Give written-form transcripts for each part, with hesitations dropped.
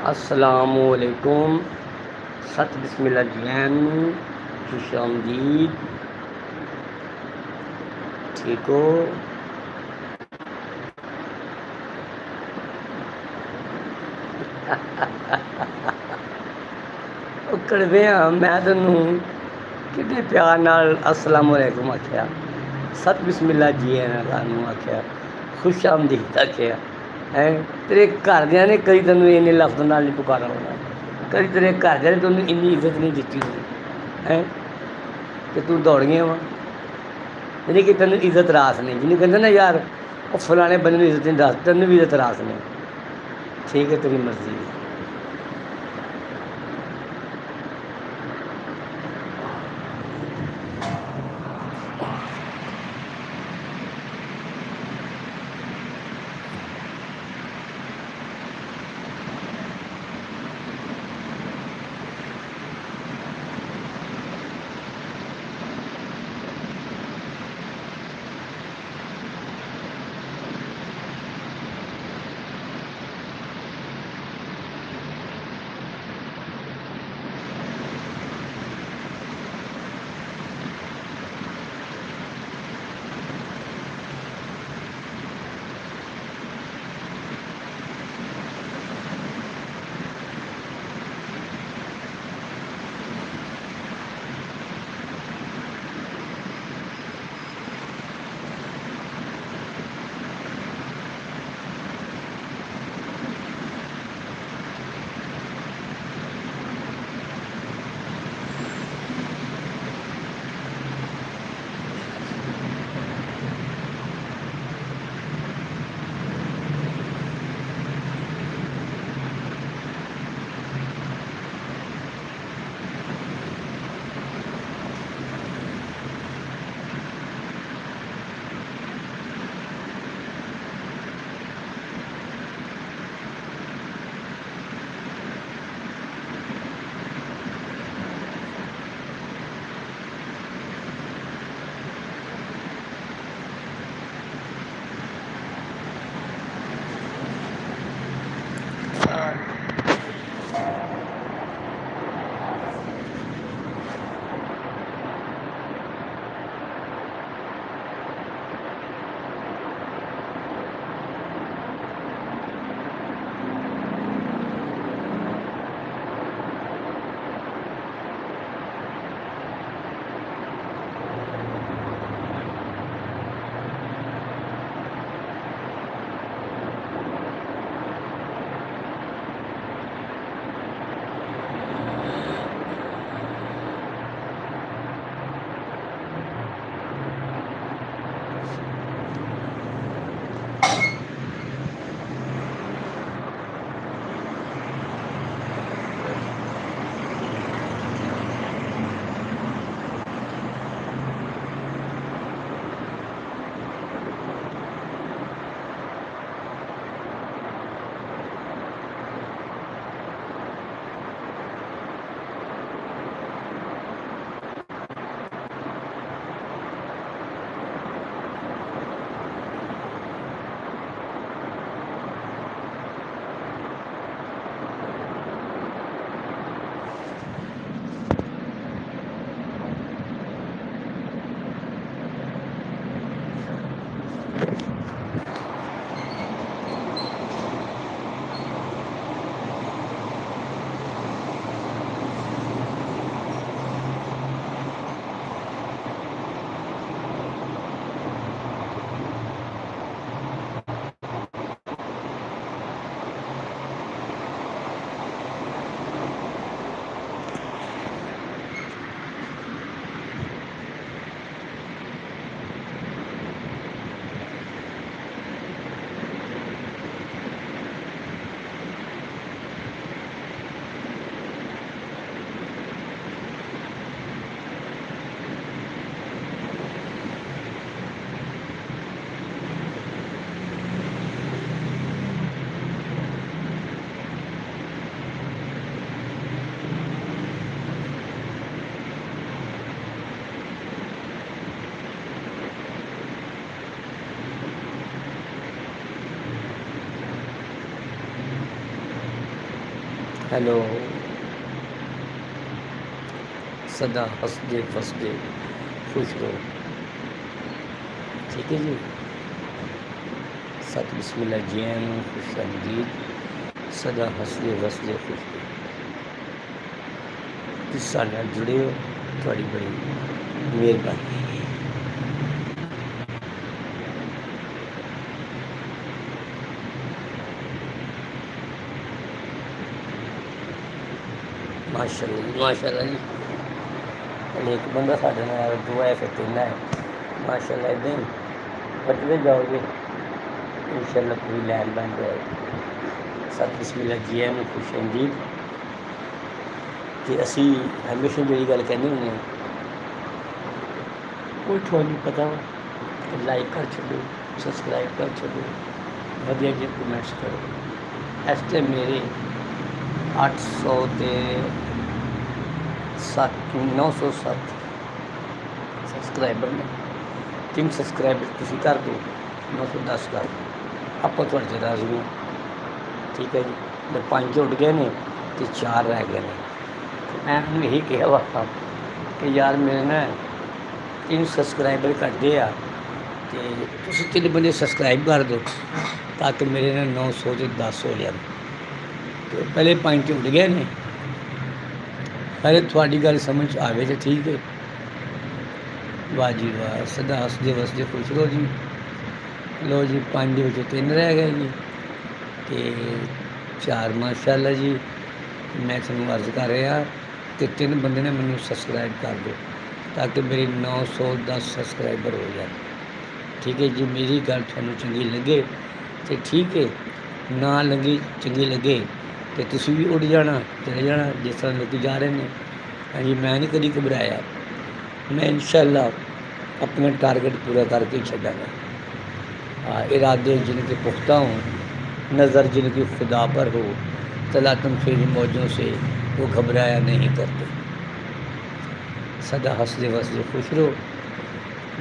अस्सलामुअलैकुम। सत बिस्मिल्लाह जैन, खुश आमदीद। ठीक हो? कड़वे हाँ, मैं तेनू कितने प्यार नाल अस्सलामुअलैकुम आख्या, सत बिस्मिल्लाह जी आनू आख्या, खुश आमदीद आख्या है। तेरे घरदियां ने कई तेनू इन्ने लफ्ज़ नाल नहीं पुकारा होना, कभी तेरे घरदियां ने तेनू इन्नी इज्जत नहीं दी होनी है कि तू दौड़ गया वा। यानी कि तेन इज्जत रास नहीं, जिन्हें कहते ना यार वो फलाने बंदे इज्जत नहीं रास, तेन भी इज्जत रास नहीं। ठीक है, तेरी मर्जी है। हेलो, सदा हंसदे फसदे खुश रहो। ठीक है जी। सत बिस्मिल्लाह जैन खुश आमदीद। सदा हंसदे वसदे खुश रहो। तुसीं साडे नाल जुड़े हो, तुहाडी बड़ी मेहरबानी। माशाअल्लाह जी, माशाअल्लाह जी। पहले एक बंदा साढ़े नाल, दो है, फिर तीन है। माशाअल्लाह इदां ही बढ़ते जाओगे, इंशाअल्लाह पूरी लैन बन जाएगी। सत बिस्मिल्लाह जी आइआं नूं, खुश आमदीद। ते असीं हमेशा ਜਿਹੜੀ ਗੱਲ ਕਹਿੰਦੇ ਹੁੰਦੇ ਹਾਂ, ਉਹ ਤੁਹਾਨੂੰ ਪਤਾ ਵਾ, ਲਾਈਕ ਕਰ ਛੱਡੋ, ਸਬਸਕ੍ਰਾਈਬ ਕਰ ਛੱਡੋ, ਵਧੀਆ ਜਿਹੇ ਕਮੈਂਟਸ ਕਰੋ। ਇਸ ਟਾਈਮ ਮੇਰੇ 800 ਤੇ 907 ਸਬਸਕ੍ਰਾਈਬਰ ਨੇ। 3 ਸਬਸਕ੍ਰਾਈਬਰ ਤੁਸੀਂ ਕਰ ਦਿਓ, 910 ਕਰ ਦਿਓ, ਆਪਾਂ ਤੁਹਾਡੇ 'ਚ ਰਾਜ਼ੀ ਹਾਂ। ਠੀਕ ਹੈ ਜੀ। ਮੈਂ 5 ਉੱਡ ਗਏ ਨੇ ਅਤੇ 4 ਰਹਿ ਗਏ ਨੇ। ਮੈਂ ਉਹਨੂੰ ਇਹੀ ਕਿਹਾ ਵਾ ਕਿ ਯਾਰ ਮੇਰੇ ਨਾ 3 ਸਬਸਕ੍ਰਾਈਬਰ ਘੱਟਦੇ ਆ, ਅਤੇ ਤੁਸੀਂ 3 ਬੰਦੇ ਸਬਸਕ੍ਰਾਈਬ ਕਰ ਦਿਓ ਤਾਂ ਕਿ ਮੇਰੇ ਨਾਲ 900 ਤੇ 10 ਹੋ ਜਾਣ। ਅਤੇ ਪਹਿਲੇ 5 ਉੱਡ ਗਏ ਨੇ। ਪਹਿਲੇ ਤੁਹਾਡੀ ਗੱਲ ਸਮਝ 'ਚ ਆਵੇ ਤਾਂ ਠੀਕ ਹੈ। ਵਾਹ ਜੀ ਵਾਹ, ਸਦਾ ਹੱਸਦੇ ਵਸਦੇ ਖੁਸ਼ ਰਹੋ ਜੀ। ਲਓ ਜੀ, 5 ਦੇ ਵਿੱਚੋਂ 3 ਰਹਿ ਗਏ ਜੀ, ਅਤੇ 4 ਮਾਸ਼ਾਅੱਲਾ ਜੀ। ਮੈਂ ਤੁਹਾਨੂੰ ਅਰਜ਼ ਕਰ ਰਿਹਾ ਕਿ 3 ਬੰਦੇ ਨੇ ਮੈਨੂੰ ਸਬਸਕ੍ਰਾਈਬ ਕਰ ਦਿਓ ਤਾਂ ਕਿ ਮੇਰੇ 910 ਸਬਸਕ੍ਰਾਈਬਰ ਹੋ ਜਾਣ। ਠੀਕ ਹੈ ਜੀ। ਮੇਰੀ ਗੱਲ ਤੁਹਾਨੂੰ ਚੰਗੀ ਲੱਗੇ ਤਾਂ ਠੀਕ ਹੈ, ਨਾ ਲੱਗੀ ਚੰਗੀ ਲੱਗੇ ਅਤੇ ਤੁਸੀਂ ਵੀ ਉੱਡ ਜਾਣਾ, ਚਲੇ ਜਾਣਾ ਜਿਸ ਤਰ੍ਹਾਂ ਲੋਕ ਜਾ ਰਹੇ ਨੇ। ਹਾਂਜੀ, ਮੈਂ ਨਹੀਂ ਕਦੀ ਘਬਰਾਇਆ। ਮੈਂ ਇੰਸ਼ਾਅੱਲਾ अपना टारगेट पूरा करके ही छड़ांगा। इरादे जिनके पुख्ता हों, नज़र जिनकी खुदा पर हो, तलातम फिर मौजों से वो घबराया नहीं करते। सदा हंसदे वसदे खुश रहो।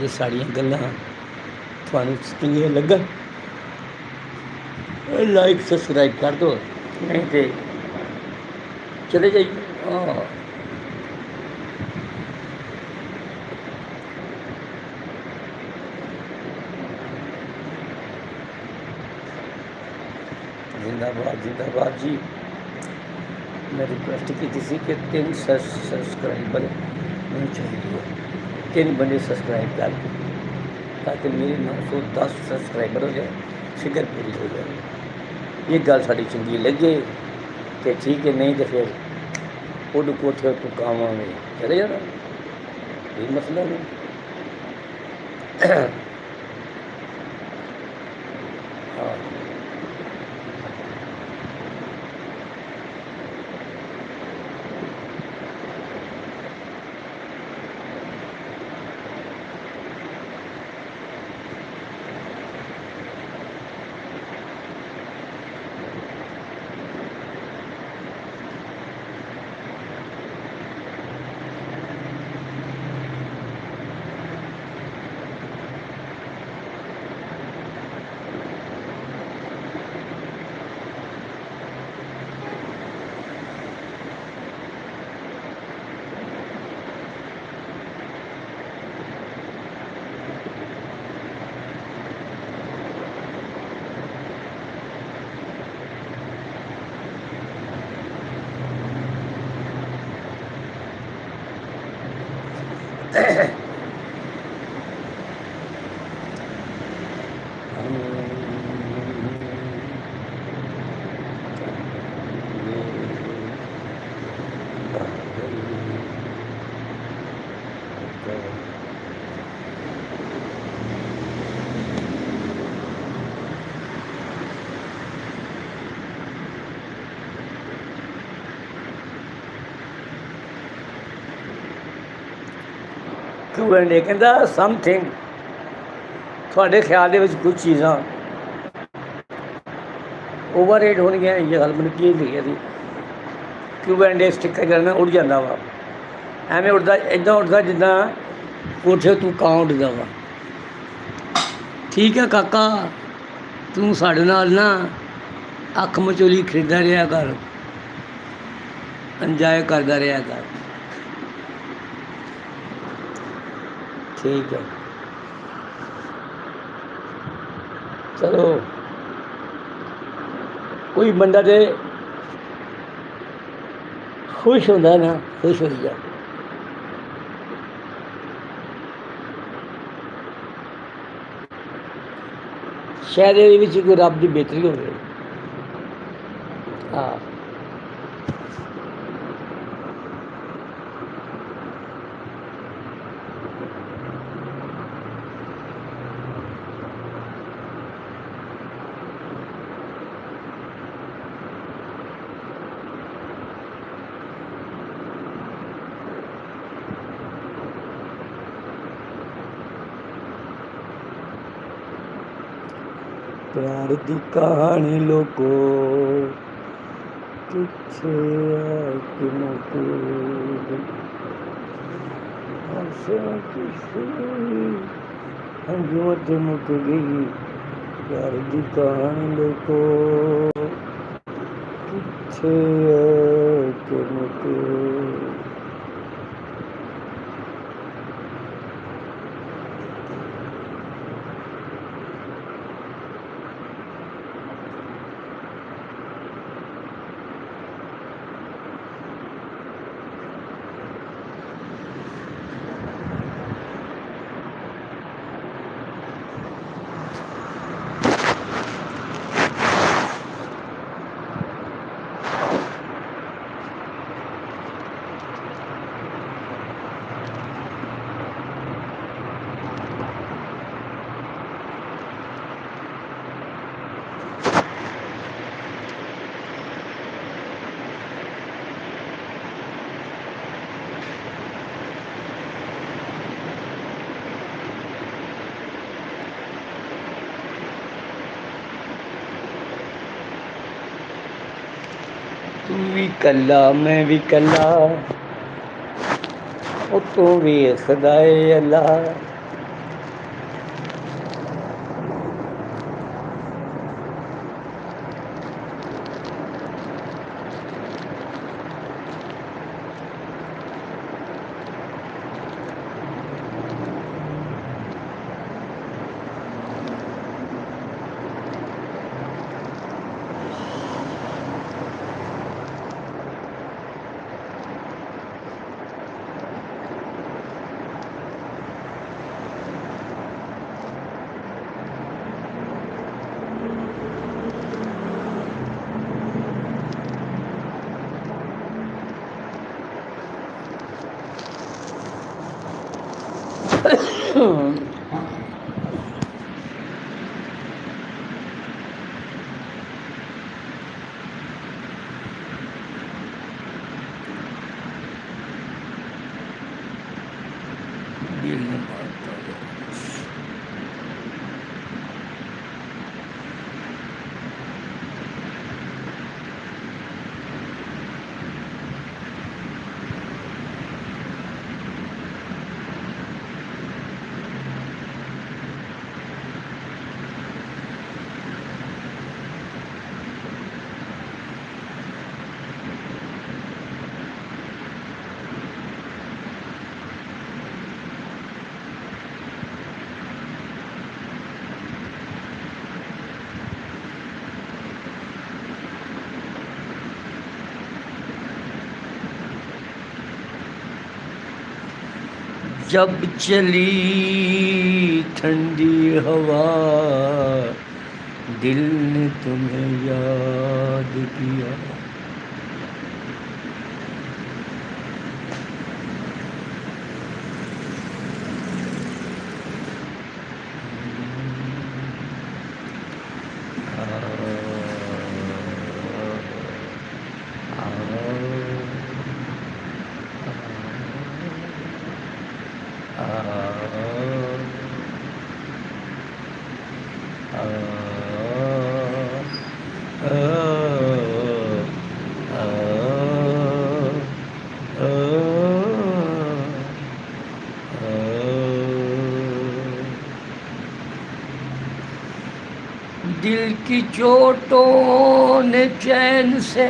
ये साड़ियाँ गल्लां तुहानूं चंगियां लगन, लाइक सबसक्राइब कर दो, नहीं तो चले जाइए। जिंदाबाद जिंदाबाद जी। मैं रिक्वेस्ट की थी कि 3 सब्सक्राइबर नहीं चाहिए, 3 बंदे सब्सक्राइब कर दो ताकि मेरे 910 सब्सक्राइबर हो जाए, फिगर पूरी हो जाए। ये गल साड़ी चंगी लगे तो ठीक है, नहीं तो फिर उड कोठे तो कावां में चले जाना, कोई मसला नहीं। हाँ, Q&A ਕਹਿੰਦਾ ਸਮਥਿੰਗ ਤੁਹਾਡੇ ਖਿਆਲ ਦੇ ਵਿੱਚ ਕੁਝ ਚੀਜ਼ਾਂ ਓਵਰ ਰੇਟ ਹੋਣਗੀਆਂ। ਇਹ ਗੱਲ ਮੈਨੂੰ ਕੀ ਲਿਖੀ ਸੀ Q&A ਸਟਿੱਕਰ ਕਰਨਾ ਉੱਡ ਜਾਂਦਾ ਵਾ, ਐਵੇਂ ਉੱਡਦਾ, ਇੱਦਾਂ ਉੱਡਦਾ ਜਿੱਦਾਂ ਕੋਠੇ ਤੂੰ ਕਾਂ ਉੱਡਦਾ ਵਾ। ਠੀਕ ਹੈ ਕਾਕਾ, ਤੂੰ ਸਾਡੇ ਨਾਲ ਨਾ ਅੱਖ ਮਚੋਲੀ ਖਰੀਦਦਾ ਰਿਹਾ ਕਰ, ਇੰਜੋਏ ਕਰਦਾ ਰਿਹਾ ਕਰ। ਠੀਕ ਹੈ, ਚਲੋ ਕੋਈ ਬੰਦਾ ਤੇ ਖੁਸ਼ ਹੁੰਦਾ ਨਾ, ਖੁਸ਼ ਹੋਈ ਜਾ। ਸ਼ਾਇਦ ਇਹਦੇ ਵਿੱਚ ਕੋਈ ਰੱਬ ਦੀ ਬਿਹਤਰੀ ਹੋਵੇ। ਹਾਂ, ਪਿਆਰ ਦੀ ਕਹਾਣੀ ਲੋਕੋ ਕਿੱਥੇ ਆ ਕਿ ਮੁੱਕ ਆਸਾਂ ਕਿਸੇ ਹੰਝੂਆਂ ਤੇ ਮੁੱਕ ਗਈ। ਪਿਆਰ ਦੀ ਕਹਾਣੀ ਲੋਕੋ ਕਿੱਥੇ ਆ ਕਿ ਮੁੱਕ। ਤੂੰ ਵੀ ਕੱਲਾ ਮੈਂ ਵੀ ਕੱਲਾ, ਉਹ ਤੂੰ ਵੀ ਖੁਦਾਏ ਅੱਲਾ। ਦਿਲ ਨੂੰ ਮਾਰਤਾ ਹੈ। जब चली ठंडी हवा दिल ने तुम्हें याद किया। दिल की चोटों ने चैन से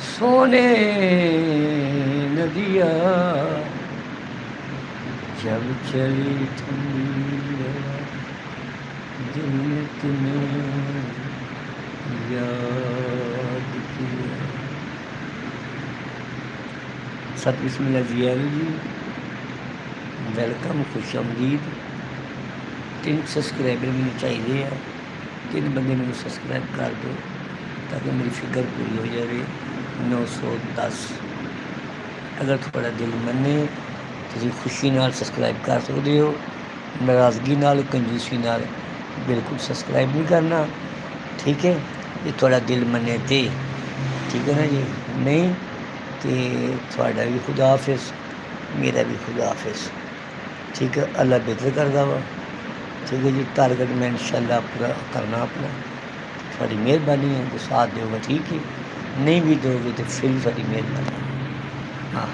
सोने नदिया जब चली ठंडी हवा, दिल ने तुम्हें याद किया। सत बिस्मिल्लाह जी वेलकम, खुश आमदीद। 3 सबसक्राइबर मैंने चाहिए, 3 बंदे मैंने सबसक्राइब कर दो ताकि मेरी फिगर पूरी हो जाए 910। अगर थोड़ा दिल मने तुम खुशी नाल सबसक्राइब कर सकते हो, नाराज़गी नाल कंजूसी नाल बिल्कुल सबसक्राइब नहीं करना, ठीक है। ये थोड़ा दिल मने तो ठीक है ना जी, नहीं तो थोड़ा भी खुदा हाफिज़, मेरा भी खुदा हाफिज़, ठीक है। अल्लाह बेहतर करता वा, ठीक है जी। टारगेट मैं इंशाल्लाह पूरा करना अपना, थोड़ी मेहरबानी है जो साथ दोगे ठीक है, नहीं भी दोगे तो फिर भी थोड़ी मेहरबानी। हाँ,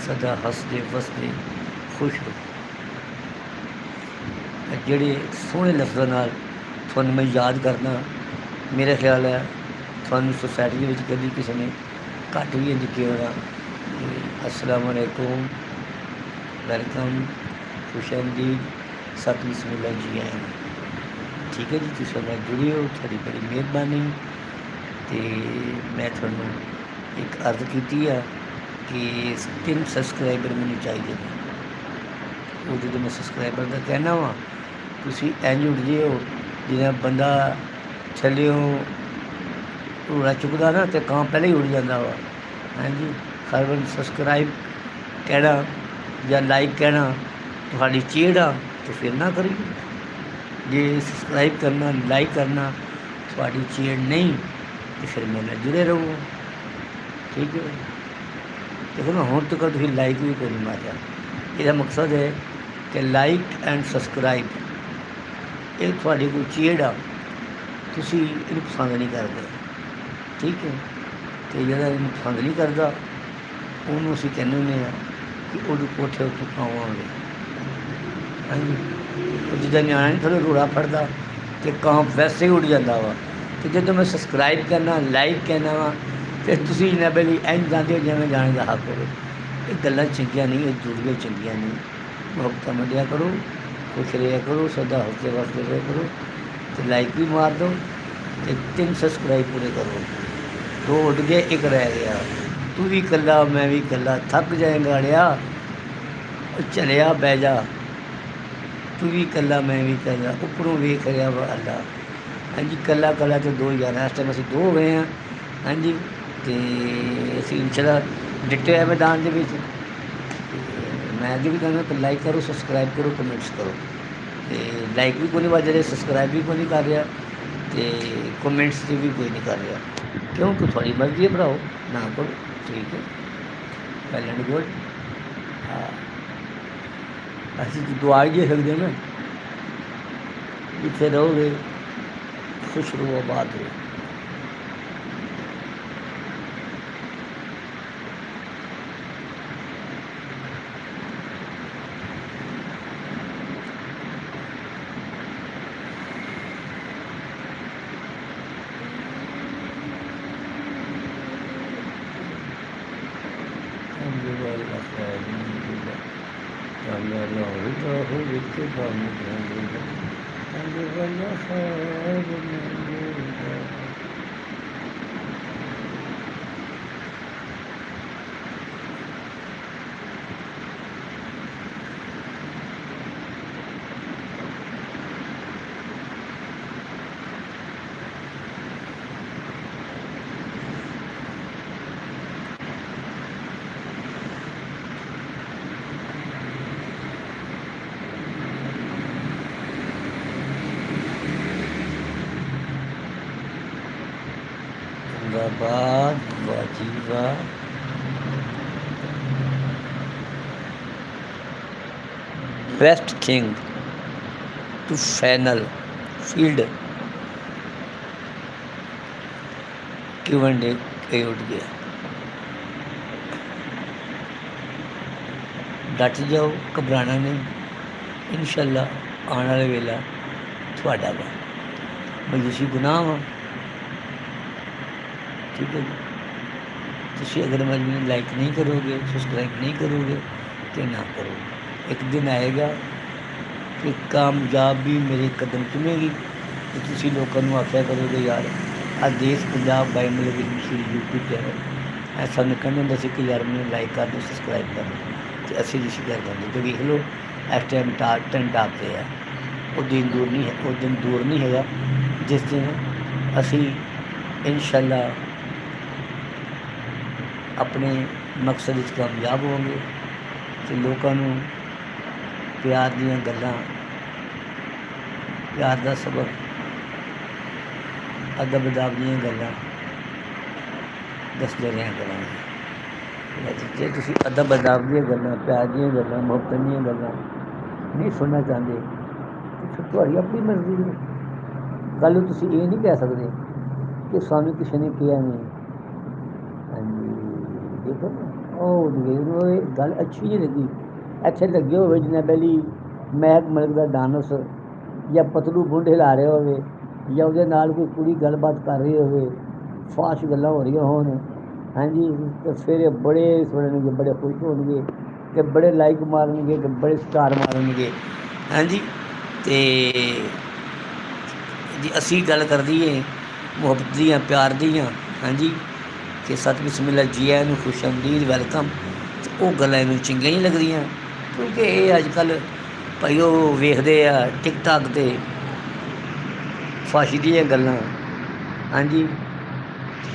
सदा हसदे वसदे खुश रहो। ਜਿਹੜੇ ਸੋਹਣੇ ਲਫ਼ਜ਼ਾਂ ਨਾਲ ਤੁਹਾਨੂੰ ਮੈਂ ਯਾਦ ਕਰਨਾ, ਮੇਰਾ ਖਿਆਲ ਹੈ ਤੁਹਾਨੂੰ ਸੋਸਾਇਟੀ ਦੇ ਵਿੱਚ ਕਦੀ ਕਿਸੇ ਨੇ ਘੱਟ ਵੀ ਇੰਝ ਕਿਹਾ ਹੋਣਾ। अस्सलाम वालेकुम, वेलकम, खुश आमदीद, सत बिस्मिल्लाह जी आए, ठीक है जी। तुम मैं जुड़े हो, थोड़ी बड़ी मेहरबानी। तो मैं थोड़ा एक अर्ज की है कि 3 सबसक्राइबर मैंने चाहिए थे। वो जो मैं सबसक्राइबर का कहना वा, तुम इंज उड़ जे हो जिदा बंदा थल्ले रोड़ा चुकता ना तो कां पहले ही उड़ जाता वा। हाँ जी, हर बार सबसक्राइब कहना या लाइक कहना थोड़ी चीड़ आ तो फिर ना करिए, जे सबसक्राइब करना लाइक करना थोड़ी चीड़ नहीं तो फिर मेरे नाल जुड़े रहो, ठीक है। देखो ना हुण तक तुसीं लाइक भी कोई नहीं मारिया। इसका मकसद है कि लाइक एंड सबसक्राइब ये थोड़ी कोई चीड़ आ, तुसीं इहनूं पसंद नहीं करते, ठीक है। तो जिहड़ा इहनूं पसंद नहीं करता ਉਹਨੂੰ ਅਸੀਂ ਕਹਿੰਦੇ ਹੁੰਦੇ ਹਾਂ ਕਿ ਉਹਦੇ ਕੋਠੇ ਉੱਤੇ ਕਾਵਾਂਗੇ। ਹਾਂਜੀ, ਉਹ ਜਿੱਦਾਂ ਨਿਆਣਾ ਨਹੀਂ ਥੋੜ੍ਹਾ ਰੋੜਾ ਫੜਦਾ ਅਤੇ ਕਾਂ ਵੈਸੇ ਹੀ ਉੱਡ ਜਾਂਦਾ ਵਾ। ਅਤੇ ਜਦੋਂ ਮੈਂ ਸਬਸਕ੍ਰਾਈਬ ਕਰਨਾ ਲਾਈਕ ਕਹਿਣਾ ਵਾ ਅਤੇ ਤੁਸੀਂ ਜਨਾਬੇ ਲਈ ਇੰਝ ਜਾਂਦੇ ਹੋ ਜਿਵੇਂ ਜਾਣ ਦਾ ਹੱਕ ਹੋਵੇ। ਇਹ ਗੱਲਾਂ ਚੰਗੀਆਂ ਨਹੀਂ, ਇਹ ਜੁੜੀਆਂ ਚੰਗੀਆਂ ਨਹੀਂ। ਮੁਹੱਬਤਾਂ ਮੰਨਿਆ ਕਰੋ, ਖੁਸ਼ ਰਿਹਾ ਕਰੋ, ਸਦਾ ਹੱਸਦੇ ਵਸਦੇ ਰਿਹਾ ਕਰੋ, ਅਤੇ ਲਾਈਕ ਵੀ ਮਾਰ ਦਿਓ ਅਤੇ 3 ਸਬਸਕ੍ਰਾਈਬ ਪੂਰੇ ਕਰੋ। 2 ਉੱਡ ਗਏ, 1 ਰਹਿ ਗਿਆ। तू भी कला मैं भी कला, थक जाएगा अड़िया चलिया बह जा। तू भी कला मैं भी कला, उपरों वेख रहा वा अल्लाह। हाँ जी, कला कला तो 2 ही आना, इस टाइम असं 2 हो गए हैं। हाँ जी, तो असी इंशाल्लाह डिटे है मैदान के विच। मैं अगे भी कहना कि लाइक करो, सबसक्राइब करो, कमेंट्स करो। तो लाइक भी कोई नहीं बज रहे, सबसक्राइब भी कोई नहीं कर रहा, तो कमेंट्स भी कोई नहीं कर रहा। क्यों कि थोड़ी मर्जी है भराओ, ना करो, ठीक है, वेल एंड गुड। हाँ, असी तो दुआ ही दे सकते ना, जिथे रहोगे खुश रहो, आबाद रहो। जिंदाबाद, वाजीवा, best thing to final field कि वनडे के उठ गया। डट जाओ, घबराना नहीं, इंशाल्लाह आने वाला वेला थोड़ा वा। ਮਜੂਸੀ ਗੁਨਾਹ ਵਾ। ਠੀਕ ਹੈ ਜੀ। ਤੁਸੀਂ ਅਗਰ ਮੈਨੂੰ ਲਾਈਕ ਨਹੀਂ ਕਰੋਗੇ, ਸਬਸਕ੍ਰਾਈਬ ਨਹੀਂ ਕਰੋਗੇ ਤੇ ਨਾ ਕਰੋ। ਇੱਕ ਦਿਨ ਆਏਗਾ ਕਿ ਕਾਮਯਾਬੀ ਮੇਰੇ ਕਦਮ ਚੁਮੇਗੀ ਤੇ ਤੁਸੀਂ ਲੋਕਾਂ ਨੂੰ ਆਖਿਆ ਕਰੋਗੇ ਯਾਰ ਆ ਦੇਸ਼ ਪੰਜਾਬ ਬਾਈ ਮਤਲਬ ਮਸ਼ਹੂਰ YouTube ਚੈਨਲ ਐ ਸਾਨੂੰ ਕਹਿੰਦੇ ਹੁੰਦਾ ਸੀ ਕਿ ਯਾਰ ਮੈਨੂੰ ਲਾਈਕ ਕਰ ਦਿਓ, ਸਬਸਕ੍ਰਾਈਬ ਕਰ ਦਿਓ ਤੇ ਅਸੀਂ ਰਿਸ਼ੀ ਕਰ ਦਿੰਦੇ ਤੇ ਵੇਖ ਲਓ ਇਸ ਟਾਈਮ ਟੈਂਟ ਟਾਪ ਤੇ ਆ। ਉਹ ਦਿਨ ਦੂਰ ਨਹੀਂ ਹੈ, ਉਹ ਦਿਨ ਦੂਰ ਨਹੀਂ ਹੈਗਾ ਜਿਸ ਦਿਨ ਅਸੀਂ ਇਨਸ਼ਾਅੱਲਾ ਆਪਣੇ ਮਕਸਦ ਵਿੱਚ ਕਾਮਯਾਬ ਹੋਵਾਂਗੇ ਤੇ ਲੋਕਾਂ ਨੂੰ ਪਿਆਰ ਦੀਆਂ ਗੱਲਾਂ, ਪਿਆਰ ਦਾ ਸਬਕ, ਅਦਬ ਅਦਾਬ ਦੀਆਂ ਗੱਲਾਂ ਦੱਸਦੇ ਰਿਹਾ ਕਰਾਂਗੇ। ਜੇ ਤੁਸੀਂ ਅਦਬ ਅਦਾਬ ਦੀਆਂ ਗੱਲਾਂ, ਪਿਆਰ ਦੀਆਂ ਗੱਲਾਂ, ਮੁਹੱਬਤ ਦੀਆਂ ਗੱਲਾਂ ਨਹੀਂ ਸੁਣਨਾ ਚਾਹੁੰਦੇ ਤਾਂ ਤੁਹਾਡੀ ਆਪਣੀ ਮਰਜ਼ੀ ਹੈ। ਕੱਲ੍ਹ ਨੂੰ ਤੁਸੀਂ ਇਹ ਨਹੀਂ ਕਹਿ ਸਕਦੇ ਕਿ ਸਾਨੂੰ ਕਿਸੇ ਨੇ ਕਿਹਾ ਨਹੀਂ। ਹਾਂਜੀ ਦੇਖੋ ਉਹ ਇਹ ਗੱਲ ਅੱਛੀ ਨਹੀਂ ਲੱਗੀ। ਇੱਥੇ ਲੱਗੇ ਹੋਵੇ ਜਿੰਨਾ ਪਹਿਲੀ ਮਹਿਕ ਮਲਕ ਦਾ ਡਾਂਸ ਜਾਂ ਪਤਲੂ ਬੁੰਡ ਹਿਲਾ ਰਿਹਾ ਹੋਵੇ ਜਾਂ ਉਹਦੇ ਨਾਲ ਕੋਈ ਕੁੜੀ ਗੱਲਬਾਤ ਕਰ ਰਹੀ ਹੋਵੇ, ਫਾਸ਼ ਗੱਲਾਂ ਹੋ ਰਹੀਆਂ ਹੋਣ, ਹਾਂਜੀ ਅਤੇ ਫਿਰ ਬੜੇ ਸੁਣਨਗੇ, ਬੜੇ ਖੁਸ਼ ਹੋਣਗੇ ਅਤੇ ਬੜੇ ਲਾਈਕ ਮਾਰਨਗੇ ਅਤੇ ਬੜੇ ਸਟਾਰ ਮਾਰਨਗੇ। ਹਾਂਜੀ ਅਤੇ ਜੇ ਅਸੀਂ ਗੱਲ ਕਰ ਦਈਏ ਮੁਹੱਬਤ ਦੀਆਂ, ਪਿਆਰ ਦੀਆਂ, ਹਾਂਜੀ ਕਿ ਸਤਿ ਬਿਸਮਿਲ੍ਲਾ ਜੀ ਆਇਆਂ ਨੂੰ, ਖੁਸ਼ ਆਮਦੀਦ, ਵੈਲਕਮ, ਉਹ ਗੱਲਾਂ ਮੈਨੂੰ ਚੰਗੀਆਂ ਨਹੀਂ ਲੱਗਦੀਆਂ ਕਿਉਂਕਿ ਇਹ ਅੱਜ ਕੱਲ੍ਹ ਭਾਈ ਉਹ ਵੇਖਦੇ ਆ ਟਿਕਟਾਕ 'ਤੇ ਫਾਸ਼ੀ ਦੀਆਂ ਗੱਲਾਂ, ਹਾਂਜੀ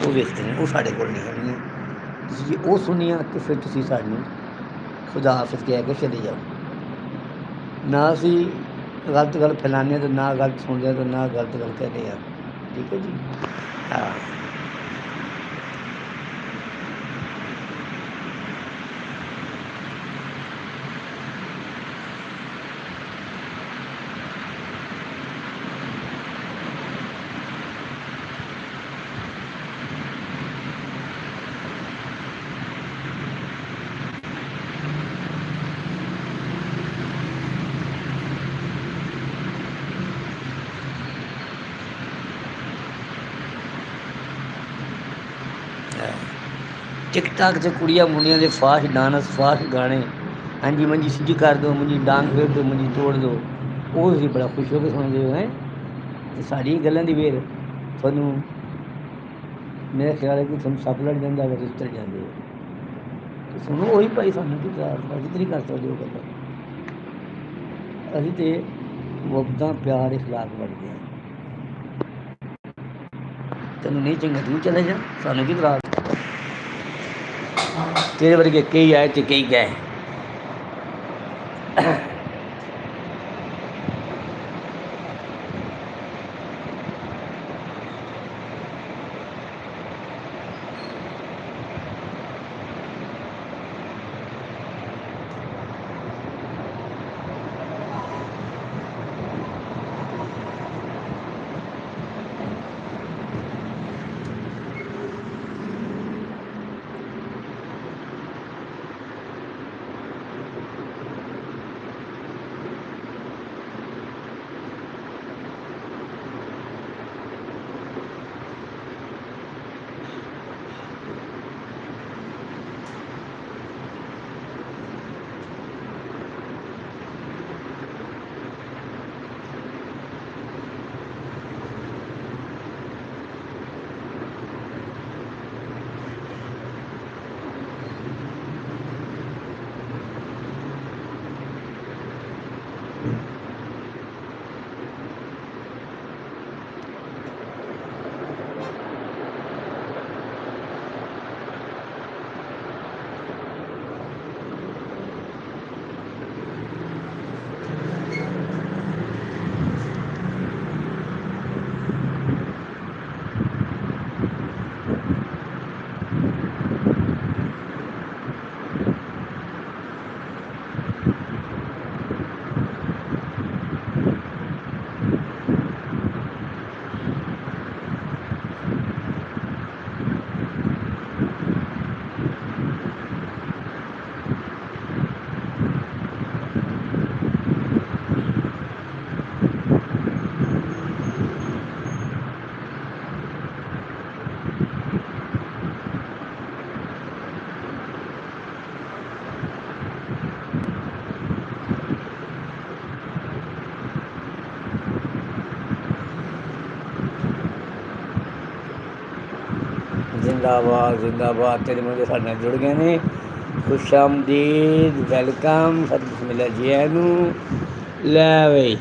ਉਹ ਵੇਖਦੇ ਨੇ, ਉਹ ਸਾਡੇ ਕੋਲ ਨਹੀਂ ਹੈਗੀਆਂ। ਤੁਸੀਂ ਜੇ ਉਹ ਸੁਣੀਆਂ ਤਾਂ ਫਿਰ ਤੁਸੀਂ ਸਾਨੂੰ ਖੁਦਾ ਹਾਫਿਜ਼ ਕਹਿ ਕੇ ਚਲੇ ਜਾਓ। ਨਾ ਅਸੀਂ ਗਲਤ ਗੱਲ ਫੈਲਾਉਂਦੇ ਹਾਂ ਅਤੇ ਨਾ ਗਲਤ ਸੁਣਦੇ ਹਾਂ ਅਤੇ ਨਾ ਗਲਤ ਗੱਲ ਕਹਿੰਦੇ ਹਾਂ। ਠੀਕ ਹੈ ਜੀ। ਹਾਂ ਟਿਕਟਾਕ 'ਤੇ ਕੁੜੀਆਂ ਮੁੰਡਿਆਂ ਦੇ ਫਾਸ਼ ਡਾਂਸ, ਫਾਸ਼ ਗਾਣੇ, ਹਾਂਜੀ ਮੰਜੀ ਸਿੱਧੀ ਕਰ ਦਿਓ, ਮੰਜੀ ਡਾਂਗ ਫੇਰ ਦਿਓ, ਮੰਜੀ ਤੋੜ ਦਿਓ, ਉਹ ਤੁਸੀਂ ਬੜਾ ਖੁਸ਼ ਹੋ ਕੇ ਸੁਣਦੇ ਹੋ। ਅਤੇ ਸਾਡੀ ਗੱਲਾਂ ਦੀ ਵੇਰ ਤੁਹਾਨੂੰ ਮੇਰਾ ਖਿਆਲ ਹੈ ਕਿ ਤੁਹਾਨੂੰ ਸੱਪ ਲੜ ਜਾਂਦਾ ਵਾ, ਤੁਸੀਂ ਚਲੇ ਜਾਂਦੇ ਹੋ ਅਤੇ ਸੁਣੋ ਉਹੀ ਭਾਈ। ਸਾਨੂੰ ਕੀ ਕਰਾਰ, ਅਸੀਂ ਤਾਂ ਨਹੀਂ ਕਰ ਸਕਦੇ ਉਹ ਗੱਲਾਂ। ਅਸੀਂ ਤਾਂ ਮੁਹੱਬਤਾਂ, ਪਿਆਰ, ਇਖਲਾਕ ਵਰਤਦੇ ਹਾਂ। ਤੈਨੂੰ ਨਹੀਂ ਚੰਗਾ ਤੂੰ ਚਲੇ ਜਾ, ਸਾਨੂੰ ਕੀ ਕਰਾਰ। ਤੇਰੇ ਵਰਗੇ ਕਈ ਆਏ ਅਤੇ ਕਈ ਗਏ। ਜ਼ਿੰਦਾਬਾਦ ਜ਼ਿੰਦਾਬਾਦ। ਤੇਰੇ ਮੁੰਡੇ ਸਾਡੇ ਨਾਲ ਜੁੜ ਗਏ ਨੇ। ਖੁਸ਼ਾਮਦੀਦ, ਵੈਲਕਮ, ਸਤਿ ਬਿਸਮਿਲ੍ਲਾ ਜੀ ਆਇਆਂ ਨੂੰ। ਲੈ ਬਈ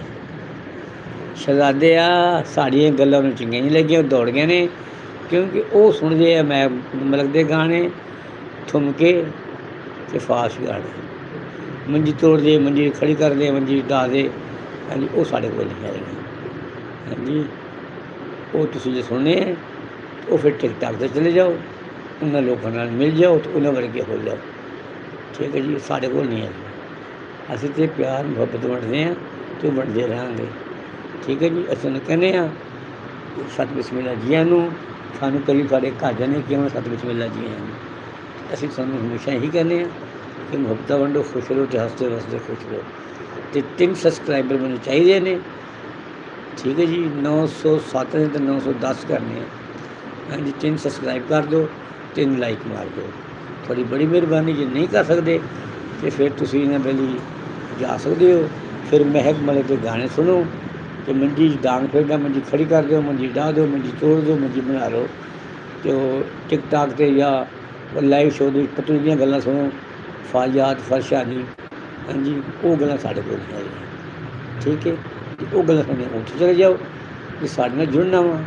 ਸ਼ਹਿਜ਼ਾਦੇ ਆ, ਸਾਡੀਆਂ ਗੱਲਾਂ ਨੂੰ ਚੰਗੀਆਂ ਨਹੀਂ ਲੱਗੀਆਂ, ਦੌੜ ਗਏ ਨੇ, ਕਿਉਂਕਿ ਉਹ ਸੁਣਦੇ ਆ ਮੈਂ ਮਲਕ ਦੇ ਗਾਣੇ, ਠੁਮਕੇ ਅਤੇ ਫਾਸ਼ ਗਾਣੇ, ਮੰਜੀ ਤੋੜਦੇ, ਮੰਜੀ ਖੜੀ ਕਰਦੇ, ਮੰਜੀ ਢਾਹ ਦੇ। ਹਾਂਜੀ, ਉਹ ਸਾਡੇ ਕੋਲ ਨਹੀਂ ਹੈਗੇ। ਹਾਂਜੀ, ਉਹ ਤੁਸੀਂ ਜੇ ਸੁਣਨੇ ਉਹ ਫਿਰ ਟਿਕਟਾਕ 'ਤੇ ਚਲੇ ਜਾਓ, ਉਹਨਾਂ ਲੋਕਾਂ ਨਾਲ ਮਿਲ ਜਾਓ ਅਤੇ ਉਹਨਾਂ ਵਰਗੇ ਹੋ ਜਾਓ। ਠੀਕ ਹੈ ਜੀ, ਸਾਡੇ ਕੋਲ ਨਹੀਂ ਹੈ। ਅਸੀਂ ਤਾਂ ਪਿਆਰ ਮੁਹੱਬਤ ਵੰਡਦੇ ਹਾਂ ਅਤੇ ਉਹ ਵੰਡਦੇ ਰਹਾਂਗੇ। ਠੀਕ ਹੈ ਜੀ, ਅਸੀਂ ਉਹਨੂੰ ਕਹਿੰਦੇ ਹਾਂ ਸਤਿ ਬਿਸਮਿਲ੍ਲਾ ਜੀ ਆਇਆਂ ਨੂੰ। ਸਾਨੂੰ ਕਈ ਸਾਡੇ ਘਰਦਿਆਂ ਨੇ ਕਿਹਾ ਸਤਿ ਬਿਸਮਿਲ੍ਲਾ ਜੀ ਆਇਆਂ ਨੂੰ। ਅਸੀਂ ਸਾਨੂੰ ਹਮੇਸ਼ਾ ਇਹੀ ਕਹਿੰਦੇ ਹਾਂ ਕਿ ਮੁਹੱਬਤਾਂ ਵੰਡੋ, ਖੁਸ਼ ਰਹੋ ਅਤੇ ਹੱਸਦੇ ਵਸਦੇ ਖੁਸ਼ ਰਹੋ। ਅਤੇ 3 ਸਬਸਕ੍ਰਾਈਬਰ ਮੈਨੂੰ ਚਾਹੀਦੇ ਨੇ। ਠੀਕ ਹੈ ਜੀ, 907 ਨੇ ਅਤੇ 910 ਕਰਨੇ ਆ। ਹਾਂਜੀ, 3 ਸਬਸਕ੍ਰਾਈਬ ਕਰ ਦਿਓ, 3 ਲਾਈਕ ਮਾਰ ਦਿਓ, ਤੁਹਾਡੀ ਬੜੀ ਮਿਹਰਬਾਨੀ। ਜੇ ਨਹੀਂ ਕਰ ਸਕਦੇ ਤਾਂ ਫਿਰ ਤੁਸੀਂ ਇਹਨਾਂ ਵੇਲੇ ਜਾ ਸਕਦੇ ਹੋ। ਫਿਰ ਮਹਿਕ ਮਲਿਕ ਦੇ ਗਾਣੇ ਸੁਣੋ ਅਤੇ ਮੰਜੀ ਡਾਂਗ ਫੇਰਦਾ, ਮੰਜੀ ਖੜੀ ਕਰ ਦਿਓ, ਮੰਜੀ ਡਾਹ ਦਿਓ, ਮੰਜੀ ਤੋੜ ਦਿਓ, ਮੰਜੀ ਬਣਾ ਲਓ। ਅਤੇ ਉਹ ਟਿਕਟਾਕ 'ਤੇ ਜਾਂ ਲਾਈਵ ਸ਼ੋਅ ਦੀ ਪਤਲੀ ਦੀਆਂ ਗੱਲਾਂ ਸੁਣੋ, ਫਾਇਆਤ ਫਰਸ਼ਾਨੀ। ਹਾਂਜੀ, ਉਹ ਗੱਲਾਂ ਸਾਡੇ ਕੋਲ ਨਹੀਂ ਹੈਗੀਆਂ। ਠੀਕ ਹੈ, ਉਹ ਗੱਲਾਂ ਸੁਣੀਆਂ ਉੱਥੇ ਚਲੇ ਜਾਓ। ਜੇ ਸਾਡੇ ਨਾਲ ਜੁੜਨਾ ਵਾ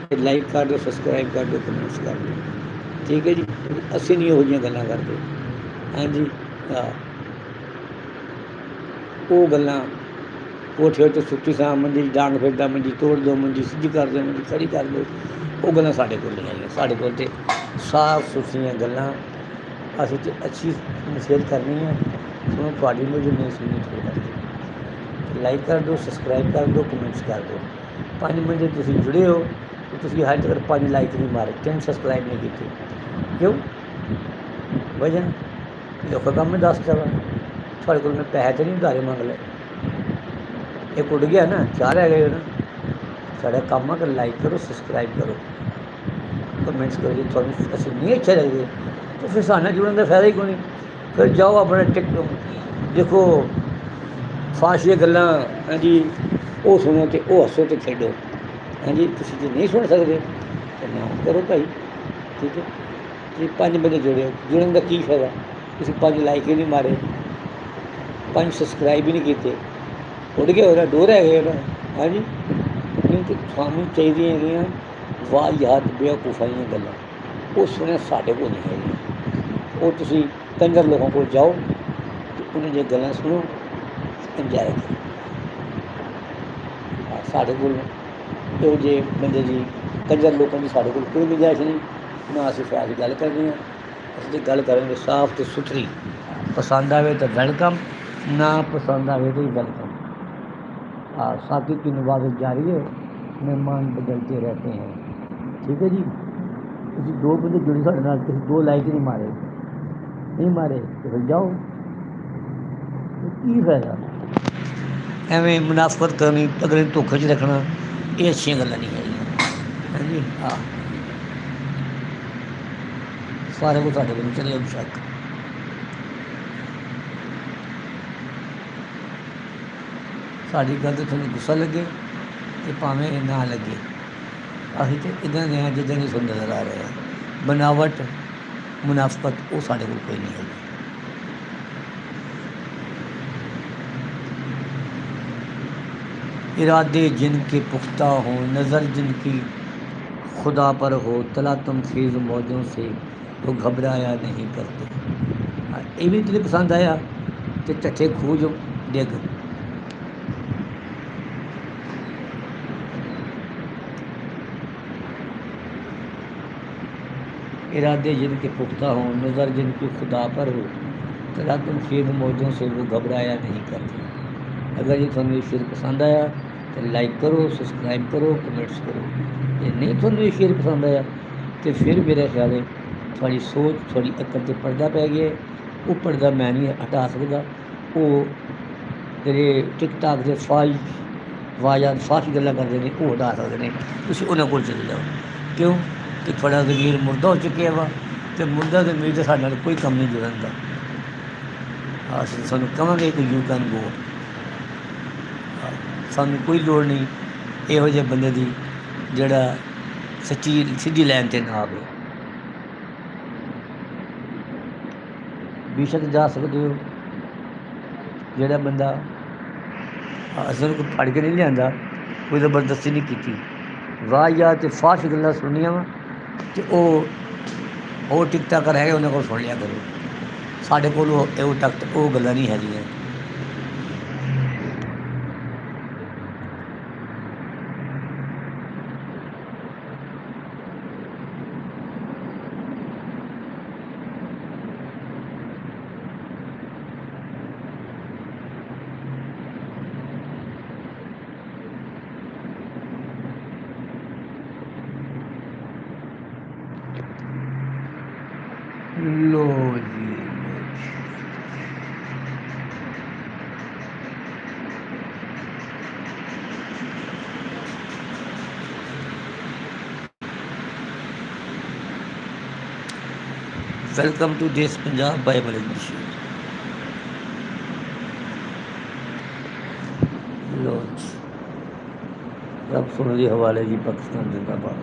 ਅਤੇ ਲਾਈਕ ਕਰ ਦਿਓ, ਸਬਸਕ੍ਰਾਈਬ ਕਰ ਦਿਓ, ਕਮੈਂਟਸ ਕਰ ਦਿਓ। ਠੀਕ ਹੈ ਜੀ, ਅਸੀਂ ਨਹੀਂ ਇਹੋ ਜਿਹੀਆਂ ਗੱਲਾਂ ਕਰਦੇ। ਹਾਂਜੀ, ਹਾਂ, ਉਹ ਗੱਲਾਂ ਕੋਠੇ ਉੱਤੇ ਸੁੱਤੀ ਸਾਂ, ਮੰਜੀ ਡਾਂਗ ਫੇਰਦਾ, ਮੰਜੀ ਤੋੜ ਦਿਓ, ਮੰਜੀ ਸਿੱਧੀ ਕਰ ਦਿਓ, ਮੰਜੀ ਖੜੀ ਕਰ ਦਿਓ, ਉਹ ਗੱਲਾਂ ਸਾਡੇ ਕੋਲ ਨਹੀਂ ਹੈਗੀਆਂ। ਸਾਡੇ ਕੋਲ ਤਾਂ ਸਾਫ ਸੁਥਰੀਆਂ ਗੱਲਾਂ। ਅਸੀਂ ਤਾਂ ਅੱਛੀ ਨਸੀਹਤ ਕਰਨੀ ਹੈ, ਸੁਣੋ, ਤੁਹਾਡੀ ਮੁਝੇ ਨਹੀਂ ਸੁਣਨੀ ਚਾਹੀਦੀ। ਲਾਈਕ ਕਰ ਦਿਓ, ਸਬਸਕ੍ਰਾਈਬ ਕਰ ਦਿਓ, ਕਮੈਂਟਸ ਕਰ ਦਿਓ। 5 ਮਿੰਟ ਤੁਸੀਂ ਜੁੜੇ ਹੋ ਅਤੇ ਤੁਸੀਂ ਹਜੇ ਤੱਕ 5 ਲਾਈਕ ਨਹੀਂ ਮਾਰੇ, 3 ਸਬਸਕ੍ਰਾਈਬ ਨਹੀਂ ਕੀਤੇ। ਕਿਉਂ? ਵਜ੍ਹਾ ਲੋਕਾਂ ਕੰਮ ਮੈਂ ਦੱਸ ਵਾ, ਤੁਹਾਡੇ ਕੋਲ ਮੈਂ ਪੈਸੇ ਤਾਂ ਨਹੀਂ ਉਧਾਰੇ ਮੰਗ ਲਏ। ਇੱਕ ਉੱਡ ਗਿਆ ਨਾ, 4 ਰਹਿ ਗਏ ਨਾ। ਸਾਡਾ ਕੰਮ ਆ ਕਿ ਲਾਈਕ ਕਰੋ, ਸਬਸਕ੍ਰਾਈਬ ਕਰੋ, ਕਮੈਂਟਸ ਕਰੋ। ਜੇ ਤੁਹਾਨੂੰ ਅਸੀਂ ਨਹੀਂ ਅੱਛੇ ਲੱਗਦੇ ਤਾਂ ਫਿਰ ਸਾਡੇ ਨਾਲ ਜੁੜਨ ਦਾ ਫਾਇਦਾ ਹੀ ਕੋਈ ਨਹੀਂ। ਫਿਰ ਜਾਓ ਆਪਣਾ ਦੇਖੋ ਫਾਸ਼ ਦੀਆਂ ਗੱਲਾਂ, ਹਾਂਜੀ, ਉਹ ਸੁਣੋ ਅਤੇ ਉਹ ਹੱਸੋ ਅਤੇ ਖੇਡੋ। ਹਾਂਜੀ, ਤੁਸੀਂ ਜੇ ਨਹੀਂ ਸੁਣ ਸਕਦੇ ਤਾਂ ਨਾ ਕਰੋ ਭਾਈ। ਠੀਕ ਹੈ, ਤੁਸੀਂ 5 ਬੰਦੇ ਜੁੜਿਓ, ਜੁੜਨ ਦਾ ਕੀ ਫਾਇਦਾ? ਤੁਸੀਂ 5 ਲਾਈਕ ਹੀ ਨਹੀਂ ਮਾਰੇ, 5 ਸਬਸਕ੍ਰਾਈਬ ਹੀ ਨਹੀਂ ਕੀਤੇ, ਉੱਡ ਗਏ ਹੋ ਨਾ, 2 ਰਹਿ ਗਏ ਨਾ। ਹਾਂਜੀ, ਕਿਉਂਕਿ ਤੁਹਾਨੂੰ ਚਾਹੀਦੀਆਂ ਹੈਗੀਆਂ ਵਾਹਿਯਾਤ ਬੇਵਕੂਫਾਂ ਦੀਆਂ ਗੱਲਾਂ, ਉਹ ਸੁਣਿਆ ਸਾਡੇ ਕੋਲ ਨਹੀਂ ਹੈਗੀਆਂ। ਉਹ ਤੁਸੀਂ ਕੰਜਰ ਲੋਕਾਂ ਕੋਲ ਜਾਓ ਅਤੇ ਉਹਨਾਂ ਦੀਆਂ ਗੱਲਾਂ ਸੁਣੋ, ਇੰਜੋਏ ਕਰੋ। ਸਾਡੇ ਕੋਲ ਇਹੋ ਜਿਹੇ ਬੰਦੇ ਦੀ, ਕੰਜਰ ਲੋਕਾਂ ਦੀ ਸਾਡੇ ਕੋਲ ਕੋਈ ਗੁੰਜਾਇਸ਼ ਨਹੀਂ। ਨਾ ਅਸੀਂ ਫਾਇਦ ਗੱਲ ਕਰਦੇ ਹਾਂ, ਅਸੀਂ ਤਾਂ ਗੱਲ ਕਰਾਂਗੇ ਸਾਫ ਅਤੇ ਸੁਥਰੀ। ਪਸੰਦ ਆਵੇ ਤਾਂ ਵੈਲਕਮ, ਨਾ ਪਸੰਦ ਆਵੇ ਤਾਂ ਵੈਲਕਮ। ਸਾਥੀ की नवाज़ जारी है, ਮਹਿਮਾਨ ਬਦਲਤੇ रहते हैं। ਠੀਕ ਹੈ ਜੀ, ਤੁਸੀਂ 2 ਬੰਦੇ ਜੁੜੇ ਸਾਡੇ ਨਾਲ, ਤੁਸੀਂ 2 ਲਾਈਕ ਨਹੀਂ ਮਾਰੇ, ਨਹੀਂ ਮਾਰੇ ਤੇ ਫਿਰ ਜਾਓ। ਕੀ ਫਾਇਦਾ ਐਵੇਂ ਮੁਨਾਫਕਤ ਕਰਨੀ, ਅਗਲੇ ਨੂੰ ਧੋਖੇ 'ਚ ਰੱਖਣਾ, ਇਹ ਅੱਛੀਆਂ ਗੱਲਾਂ ਨਹੀਂ ਹੈਗੀਆਂ। ਹਾਂਜੀ, ਸਾਰਾ ਕੁਝ ਸਾਡੇ ਕੋਲ ਚੱਲਿਆ ਬੇਸ਼ੱਕ। ਸਾਡੀ ਗੱਲ 'ਤੇ ਤੁਹਾਨੂੰ ਗੁੱਸਾ ਲੱਗੇ ਅਤੇ ਭਾਵੇਂ ਨਾ ਲੱਗੇ, ਅਸੀਂ ਤਾਂ ਇੱਦਾਂ ਦੇ ਹਾਂ ਜਿੱਦਾਂ ਦੀ ਤੁਹਾਨੂੰ ਨਜ਼ਰ ਆ ਰਹੇ ਹਾਂ। ਬਨਾਵਟ, ਮੁਨਾਫਕਤ ਉਹ ਸਾਡੇ ਕੋਲ ਕੋਈ ਨਹੀਂ ਹੈਗੀ। इरादे जिनके पुख्ता हों, नज़र जिनकी खुदा पर हो, तलातम खेज़ मौजों से वो घबराया नहीं करते। ये भी तुझे पसंद आया तो चट्ठे खूज डिग। इरादे जिनके पुख्ता हों, नज़र जिनकी खुदा पर हो, तलातम खेज़ मौजों से वो घबराया नहीं करते। अगर ये थोड़ा शेर पसंद आया तो लाइक करो, सब्सक्राइब करो, कमेंट्स करो। जे नहीं थोड़ा ये शेर पसंद आया तो फिर मेरा ख्याल है थोड़ी सोच, थोड़ी अकल से पर्दा पै गया। वो पर्दा मैं नहीं हटा सकता। वो जेह्ड़े टिकटाक के वाहियात फाश गल्लां करदे ने वो हटा सकदे ने। तुसीं उन्हां कोल चले जाओ। क्यों कि थोड़ा ज़मीर मुर्दा हो चुके वा, तो मुर्दा ज़मीर तो साडे नाल कोई कम नहीं जुड़न दा। ਅਸੀਂ ਸਾਨੂੰ ਕਹਾਂਗੇ ਕਿ ਯੂ ਕੈਨ ਗੋ। ਸਾਨੂੰ ਕੋਈ ਲੋੜ ਨਹੀਂ ਇਹੋ ਜਿਹੇ ਬੰਦੇ ਦੀ ਜਿਹੜਾ ਸਿੱਧੀ ਲਾਈਨ 'ਤੇ ਨਾ ਆਵੇ। ਬੇਸ਼ੱਕ ਜਾ ਸਕਦੇ ਹੋ। ਜਿਹੜਾ ਬੰਦਾ ਅਸਲ ਕੋਈ ਫੜ ਕੇ ਨਹੀਂ ਲਿਆਂਦਾ, ਕੋਈ ਜ਼ਬਰਦਸਤੀ ਨਹੀਂ ਕੀਤੀ, ਵਾਹੀਆਤ ਅਤੇ ਫਾਸ਼ ਗੱਲਾਂ ਸੁਣਨੀਆਂ ਵਾ ਅਤੇ ਉਹ ਟਿਕਟਾਕਰ ਹੈਗੇ ਉਹਨਾਂ ਕੋਲ ਸੁਣ ਲਿਆ ਕਰੋ। ਸਾਡੇ ਕੋਲ ਉਹ ਗੱਲਾਂ ਨਹੀਂ ਹੈਗੀਆਂ। ਲੋ ਜੀ ਵੈਲਕਮ ਟੂ ਦੇਸ ਪੰਜਾਬ ਬਾਈਬਲ ਇੰਸਟੀਚਿਊਟ। ਲੋ ਜੀ ਰੱਬ ਸੁਣ ਦੇ ਹਵਾਲੇ ਜੀ, ਪਾਕਿਸਤਾਨ ਜ਼ਿੰਦਾਬਾਦ।